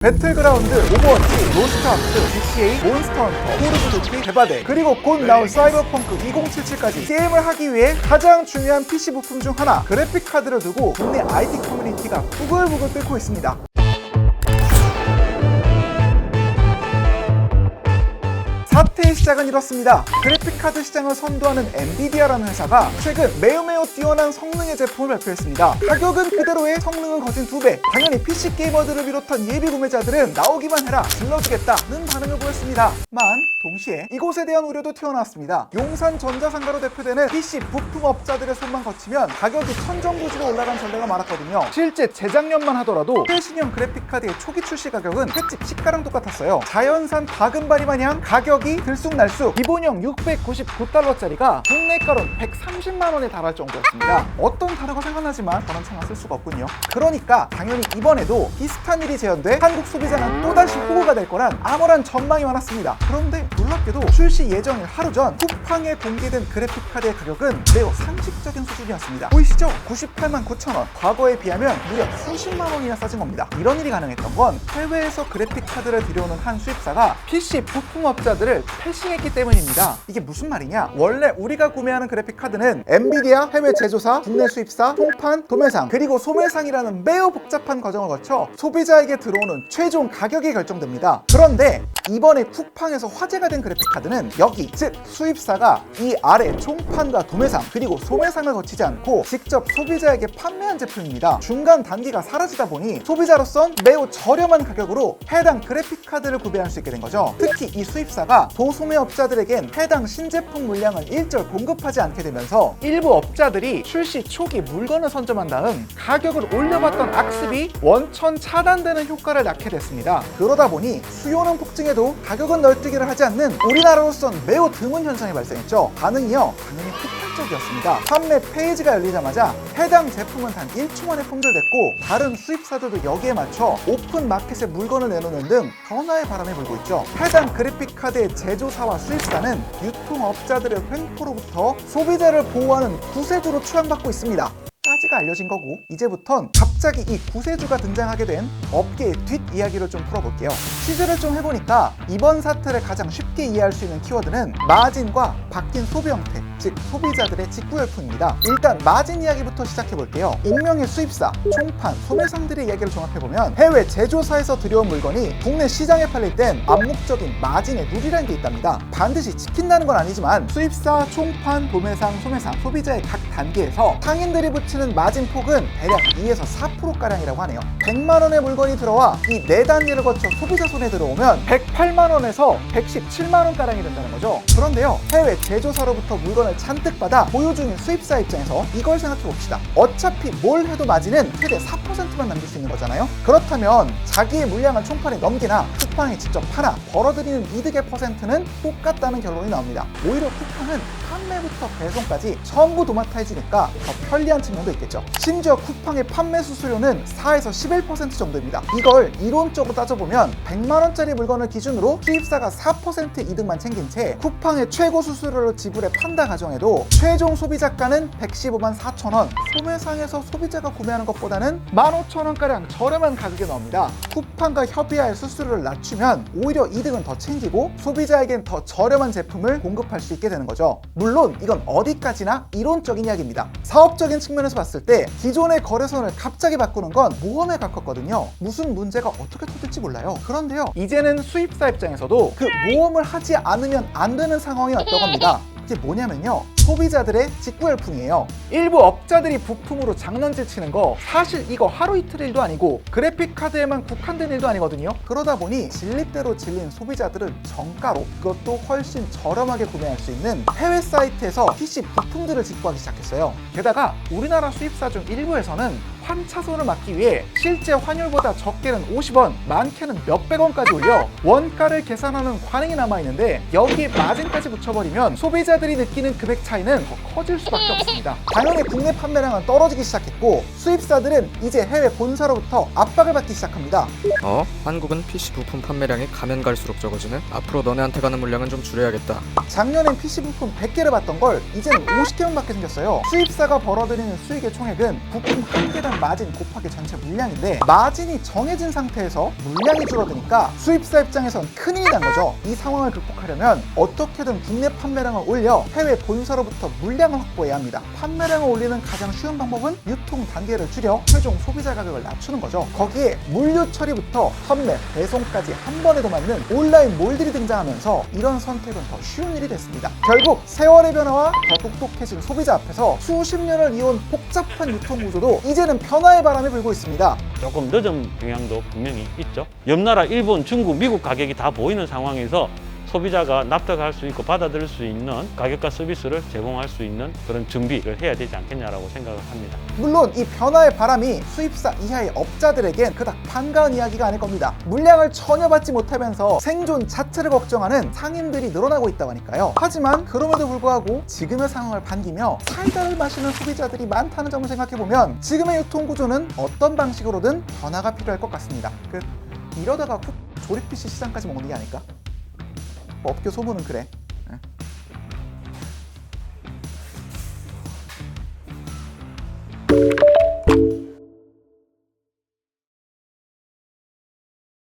배틀그라운드, 오버워치, 로스트아크, GTA, 몬스터헌터, 콜오브듀티, 대바대, 그리고 곧 나올 사이버펑크 2077까지 게임을 하기 위해 가장 중요한 PC 부품 중 하나, 그래픽카드를 두고 국내 IT 커뮤니티가 부글부글 끓고 있습니다. 사태의 시작은 이렇습니다. 그래픽카드 시장을 선도하는 엔비디아라는 회사가 최근 매우 뛰어난 성능의 제품을 발표했습니다. 가격은 그대로의 성능은 거진 2배. 당연히 PC 게이머들을 비롯한 예비 구매자들은 나오기만 해라, 질러주겠다는 반응을 보였습니다. 동시에 이곳에 대한 우려도 튀어나왔습니다. 용산 전자상가로 대표되는 PC 부품업자들의 손만 거치면 가격이 천정부지로 올라간 전례가 많았거든요. 실제 재작년만 하더라도 최신형 그래픽카드의 초기 출시 가격은 횟집 시가랑 똑같았어요. 자연산 다금바리 마냥 가격이 들쑥날쑥. 기본형 699달러짜리가 국내가론 130만원에 달할 정도였습니다. 어떤 단어가 생각나지만 저런 창을 쓸 수가 없군요. 그러니까 당연히 이번에도 비슷한 일이 재현돼 한국 소비자는 또다시 호구가 될 거란 암울한 전망이 많았습니다. 그런데 놀랍게도 출시 예정일 하루 전 쿠팡에 공개된 그래픽카드의 가격은 매우 상식적인 수준이었습니다. 보이시죠? 98만 9천원. 과거에 비하면 무려 수십만 원이나 싸진 겁니다. 이런 일이 가능했던 건 해외에서 그래픽카드를 들여오는 한 수입사가 PC 부품업자들을 패싱했기 때문입니다. 이게 무슨 말이냐? 원래 우리가 구매하는 그래픽카드는 엔비디아, 해외 제조사, 국내 수입사, 통판, 도매상, 그리고 소매상이라는 매우 복잡한 과정을 거쳐 소비자에게 들어오는 최종 가격이 결정됩니다. 그런데 이번에 쿠팡에서 화제가 된 그래픽카드는 여기, 즉 수입사가 이 아래 총판과 도매상 그리고 소매상을 거치지 않고 직접 소비자에게 판매한 제품입니다. 중간 단계가 사라지다 보니 소비자로선 매우 저렴한 가격으로 해당 그래픽카드를 구매할 수 있게 된 거죠. 특히 이 수입사가 도소매업자들에겐 해당 신제품 물량을 일절 공급하지 않게 되면서 일부 업자들이 출시 초기 물건을 선점한 다음 가격을 올려봤던 악습이 원천 차단되는 효과를 낳게 됐습니다. 그러다 보니 수요는 폭증해도 가격은 널뛰기를 하지 않는 우리나라로선 매우 드문 현상이 발생했죠. 반응이요, 당연히 폭발적이었습니다. 판매 페이지가 열리자마자 해당 제품은 단 1초 만에 품절됐고 다른 수입사들도 여기에 맞춰 오픈 마켓에 물건을 내놓는 등 변화의 바람이 불고 있죠. 해당 그래픽카드의 제조사와 수입사는 유통업자들의 횡포로부터 소비자를 보호하는 구세주로 추앙받고 있습니다. 까지가 알려진 거고, 이제부턴 갑자기 이 구세주가 등장하게 된 업계의 뒷이야기를 좀 풀어볼게요. 취재를 좀 해보니까 이번 사태를 가장 쉽게 이해할 수 있는 키워드는 마진과 바뀐 소비 형태, 즉 소비자들의 직구열풍입니다. 일단 마진 이야기부터 시작해볼게요. 익명의 수입사, 총판, 소매상들의 이야기를 종합해보면 해외 제조사에서 들여온 물건이 국내 시장에 팔릴 땐 암묵적인 마진의 룰이라는 게 있답니다. 반드시 지킨다는 건 아니지만 수입사, 총판, 도매상, 소매상, 소비자의 각 단계에서 상인들이 붙이는 마진 폭은 대략 2에서 4%가량이라고 하네요. 100만원의 물건이 들어와 이 4단계를 거쳐 소비자 손에 들어오면 108만원에서 117만원가량이 된다는 거죠. 그런데요, 해외 제조사로부터 물건을 잔뜩 받아 보유 중인 수입사 입장에서 이걸 생각해 봅시다. 어차피 뭘 해도 마진은 최대 4%만 남길 수 있는 거잖아요. 그렇다면 자기의 물량을 총판에 넘기나 쿠팡에 직접 팔아 벌어들이는 이득의 퍼센트는 똑같다는 결론이 나옵니다. 오히려 쿠팡은 판매부터 배송까지 전부 도맡아 해주니까 더 편리한 측면도 있겠죠. 심지어 쿠팡의 판매 수수료는 4에서 11% 정도입니다. 이걸 이론적으로 따져보면 100만원짜리 물건을 기준으로 수입사가 4% 이득만 챙긴 채 쿠팡의 최고 수수료를 지불해 판다 가정에도 최종 소비자가는 115만 4천원, 소매상에서 소비자가 구매하는 것보다는 15,000원가량 저렴한 가격에 나옵니다. 쿠팡과 협의하여 수수료를 낮추면 오히려 이득은 더 챙기고 소비자에겐 더 저렴한 제품을 공급할 수 있게 되는 거죠. 물론 이건 어디까지나 이론적인 이야기입니다. 사업적인 측면에서 봤을 때 기존의 거래선을 갑자기 바꾸는 건 모험에 가깝거든요. 무슨 문제가 어떻게 터질지 몰라요. 그런데요, 이제는 수입사 입장에서도 그 모험을 하지 않으면 안 되는 상황이 왔다고 합니다. 이게 뭐냐면요, 소비자들의 직구열풍이에요. 일부 업자들이 부품으로 장난질 치는 거 사실 이거 하루 이틀 일도 아니고 그래픽카드에만 국한된 일도 아니거든요. 그러다 보니 진립대로 질린 소비자들은 정가로, 그것도 훨씬 저렴하게 구매할 수 있는 해외 사이트에서 PC 부품들을 직구하기 시작했어요. 게다가 우리나라 수입사 중 일부에서는 환차손을 막기 위해 실제 환율보다 적게는 50원, 많게는 몇백 원까지 올려 원가를 계산하는 관행이 남아있는데 여기에 마진까지 붙여버리면 소비자들이 느끼는 금액 차이는 더 커질 수밖에 없습니다. 당연히 국내 판매량은 떨어지기 시작했고 수입사들은 이제 해외 본사로부터 압박을 받기 시작합니다. 한국은 PC 부품 판매량이 가면 갈수록 적어지네. 앞으로 너네한테 가는 물량은 좀 줄여야겠다. 작년엔 PC 부품 100개를 받던 걸 이제는 50개만 받게 생겼어요. 수입사가 벌어들이는 수익의 총액은 부품 한 개당 마진 곱하기 전체 물량인데 마진이 정해진 상태에서 물량이 줄어드니까 수입사 입장에선 큰일이 난 거죠. 이 상황을 극복하려면 어떻게든 국내 판매량을 올려 해외 본사로부터 물량을 확보해야 합니다. 판매량을 올리는 가장 쉬운 방법은 유통 단계를 줄여 최종 소비자 가격을 낮추는 거죠. 거기에 물류 처리부터 판매, 배송까지 한 번에도 맞는 온라인 몰들이 등장하면서 이런 선택은 더 쉬운 일이 됐습니다. 결국 세월의 변화와 더 똑똑해진 소비자 앞에서 수십 년을 이어온 복잡한 유통구조도 이제는 변화의 바람이 불고 있습니다. 조금 늦은 경향도 분명히 있죠. 옆나라 일본, 중국, 미국 가격이 다 보이는 상황에서 소비자가 납득할 수 있고 받아들일 수 있는 가격과 서비스를 제공할 수 있는 그런 준비를 해야 되지 않겠냐라고 생각을 합니다. 물론 이 변화의 바람이 수입사 이하의 업자들에겐 그닥 반가운 이야기가 아닐 겁니다. 물량을 전혀 받지 못하면서 생존 자체를 걱정하는 상인들이 늘어나고 있다고 하니까요. 하지만 그럼에도 불구하고 지금의 상황을 반기며 사이다를 마시는 소비자들이 많다는 점을 생각해보면 지금의 유통구조는 어떤 방식으로든 변화가 필요할 것 같습니다. 이러다가 훅 조립 PC 시장까지 먹는 게 아닐까? 업계 소문은 그래.